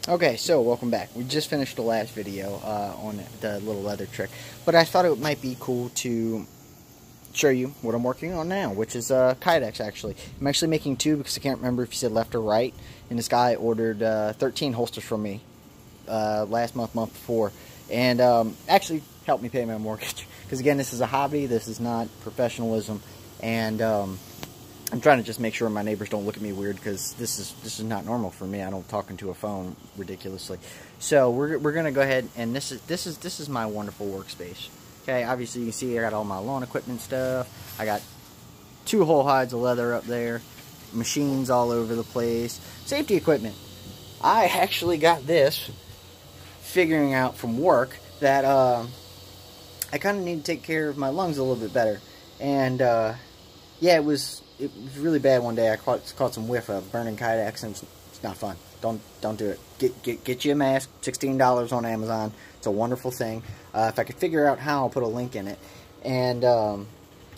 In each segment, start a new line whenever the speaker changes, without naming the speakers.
Okay, so welcome back. We just finished the last video on the little leather trick, but I thought it might be cool to show you what I'm working on now, which is kydex actually. I'm actually making two because I can't remember if you said left or right, and this guy ordered 13 holsters from me last month before, and actually helped me pay my mortgage, because again, this is a hobby, this is not professionalism, and I'm trying to just make sure my neighbors don't look at me weird, because this is not normal for me. I don't talk into a phone ridiculously. So we're gonna go ahead, and this is my wonderful workspace. Okay, obviously you can see I got all my lawn equipment stuff. I got 2 whole hides of leather up there, machines all over the place, safety equipment. I actually got this figuring out from work that I kind of need to take care of my lungs a little bit better, and yeah, it was really bad one day. I caught some whiff of burning kydex, and it's not fun. Don't do it. Get you a mask. $16 on Amazon. It's a wonderful thing. If I could figure out how, I'll put a link in it. And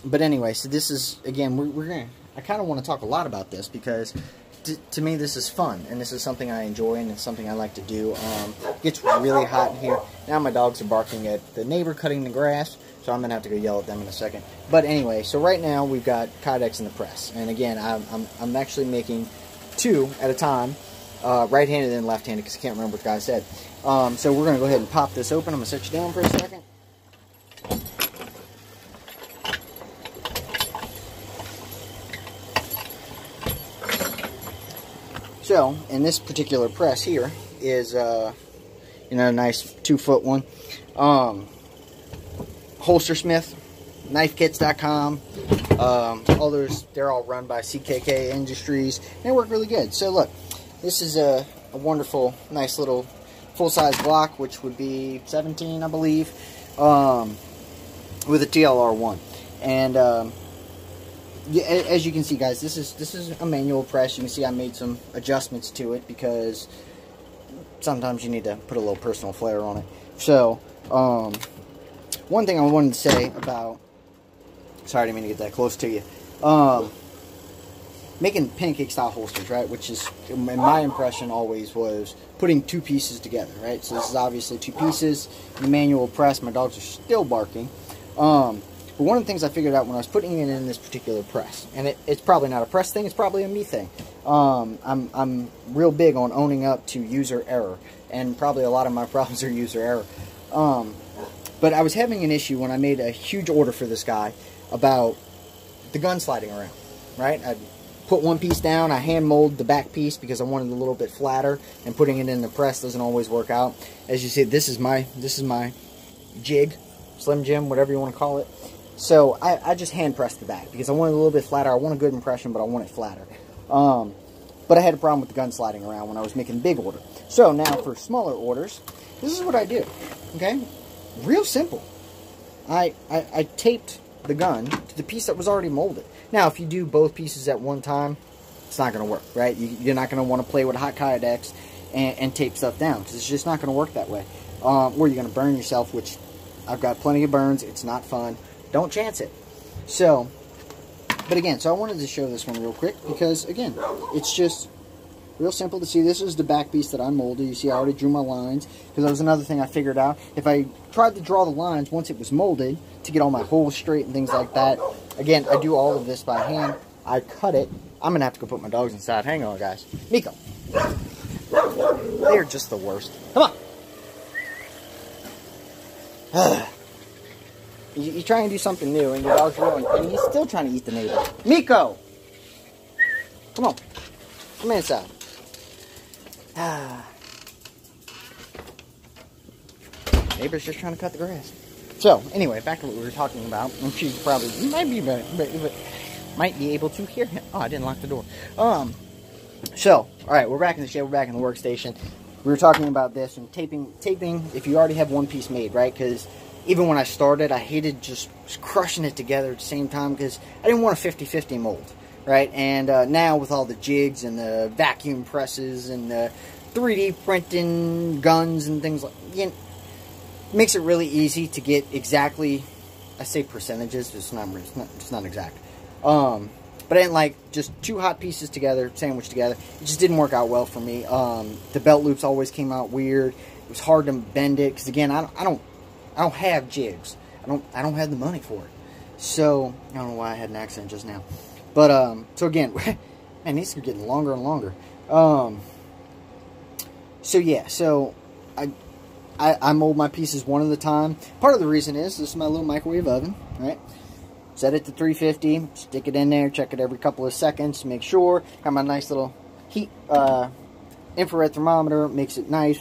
but anyway, so this is, again, we're gonna. I kind of want to talk a lot about this because to me this is fun, and this is something I enjoy, and it's something I like to do. It gets really hot in here. Now my dogs are barking at the neighbor cutting the grass, so I'm going to have to go yell at them in a second. But anyway, so right now we've got kydex in the press. And again, I'm actually making 2 at a time, right-handed and left-handed, because I can't remember what the guy said. So we're going to go ahead and pop this open. I'm going to set you down for a second. So, in this particular press here is, a nice 2-foot one. Holstersmith, knifekits.com, all those, they're all run by CKK Industries, and they work really good. So look, this is a wonderful, nice little full-size Glock, which would be 17, I believe, with a tlr1. And yeah, as you can see, guys, this is a manual press. You can see I made some adjustments to it because sometimes you need to put a little personal flair on it. So one thing I wanted to say about, sorry, I didn't mean to get that close to you, making pancake style holsters, right, which is, in my impression always was putting 2 pieces together, right? So this is obviously 2 pieces, the manual press. My dogs are still barking. But one of the things I figured out when I was putting it in this particular press, and it's probably not a press thing, it's probably a me thing. I'm real big on owning up to user error, and probably a lot of my problems are user error. But I was having an issue when I made a huge order for this guy about the gun sliding around, right? I put one piece down, I hand mold the back piece because I wanted it a little bit flatter, and putting it in the press doesn't always work out. As you see, this is my jig, Slim Jim, whatever you want to call it. So I just hand pressed the back because I wanted it a little bit flatter. I want a good impression, but I want it flatter. But I had a problem with the gun sliding around when I was making big order. So now for smaller orders, this is what I do, okay? Real simple. I taped the gun to the piece that was already molded. Now, if you do both pieces at one time, it's not going to work, right? You're not going to want to play with hot kydex and tape stuff down, because it's just not going to work that way. Or you're going to burn yourself, which I've got plenty of burns. It's not fun. Don't chance it. So, but again, so I wanted to show this one real quick, because, again, it's just real simple to see. This is the back piece that I molded. You see I already drew my lines, because that was another thing I figured out. If I tried to draw the lines once it was molded to get all my holes straight and things like that, again, I do all of this by hand. I cut it. I'm going to have to go put my dogs inside. Hang on, guys. Miko. They're just the worst. Come on. You try and do something new, and your dog's ruined, and he's still trying to eat the neighbor. Miko! Come on. Come inside. Neighbor's just trying to cut the grass. So, anyway, back to what we were talking about. And she probably might be able to hear him. Oh, I didn't lock the door. So, alright, we're back in the shed, we're back in the workstation. We were talking about this, and taping, if you already have one piece made, right? Because even when I started, I hated just crushing it together at the same time, because I didn't want a 50-50 mold, right? And now with all the jigs and the vacuum presses and the 3D printing guns and things like that, it makes it really easy to get exactly, I say percentages, it's not exact, but I didn't like just two hot pieces together, sandwiched together. It just didn't work out well for me. The belt loops always came out weird. It was hard to bend it because, again, I don't have jigs. I don't have the money for it. So I don't know why I had an accent just now. But so again, man, these are getting longer and longer. So yeah, so I mold my pieces one at a time. Part of the reason is this is my little microwave oven, right? Set it to 350, stick it in there, check it every couple of seconds to make sure. Got my nice little heat infrared thermometer, makes it nice,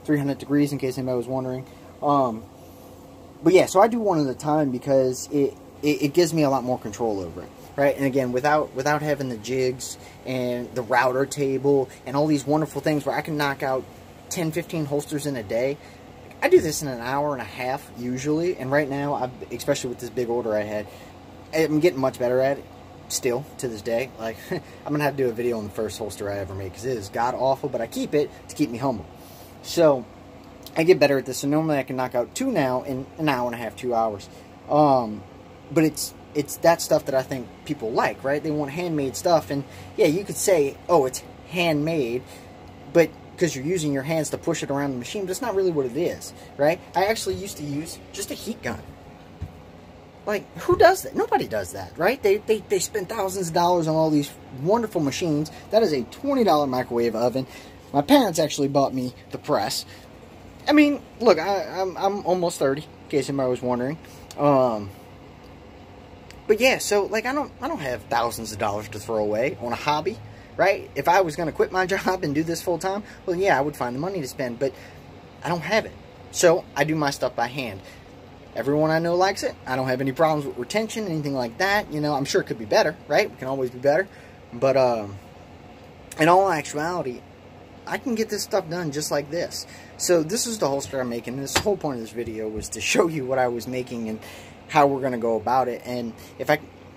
300 degrees in case anybody was wondering. But yeah, so I do one at a time because it gives me a lot more control over it, right? And again, without having the jigs and the router table and all these wonderful things where I can knock out 10, 15 holsters in a day, I do this in an hour and a half usually. And right now, especially with this big order I had, I'm getting much better at it still to this day. Like, I'm going to have to do a video on the first holster I ever made because it is god-awful, but I keep it to keep me humble. So I get better at this. So normally I can knock out 2 now in an hour and a half, 2 hours. But it's that stuff that I think people like, right? They want handmade stuff. And yeah, you could say, oh, it's handmade, but because you're using your hands to push it around the machine, but it's not really what it is, right? I actually used to use just a heat gun. Like, who does that? Nobody does that, right? They spend thousands of dollars on all these wonderful machines. That is a $20 microwave oven. My parents actually bought me the press. I mean, look, I'm almost 30, in case anybody was wondering. But yeah, so like I don't have thousands of dollars to throw away on a hobby, right? If I was going to quit my job and do this full time, well, yeah, I would find the money to spend, but I don't have it. So I do my stuff by hand. Everyone I know likes it. I don't have any problems with retention, anything like that. You know, I'm sure it could be better, right? We can always be better. But in all actuality, I can get this stuff done just like this. So this is the holster I'm making. This whole point of this video was to show you what I was making and how we're going to go about it. And if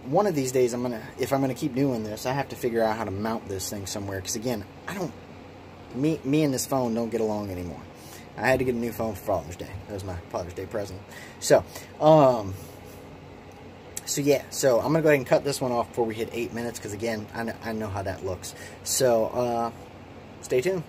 one of these days, if I'm gonna keep doing this, I have to figure out how to mount this thing somewhere. Because again, me and this phone don't get along anymore. I had to get a new phone for Father's Day. That was my Father's Day present. So, so yeah. So I'm gonna go ahead and cut this one off before we hit 8 minutes. Because again, I know how that looks. So stay tuned.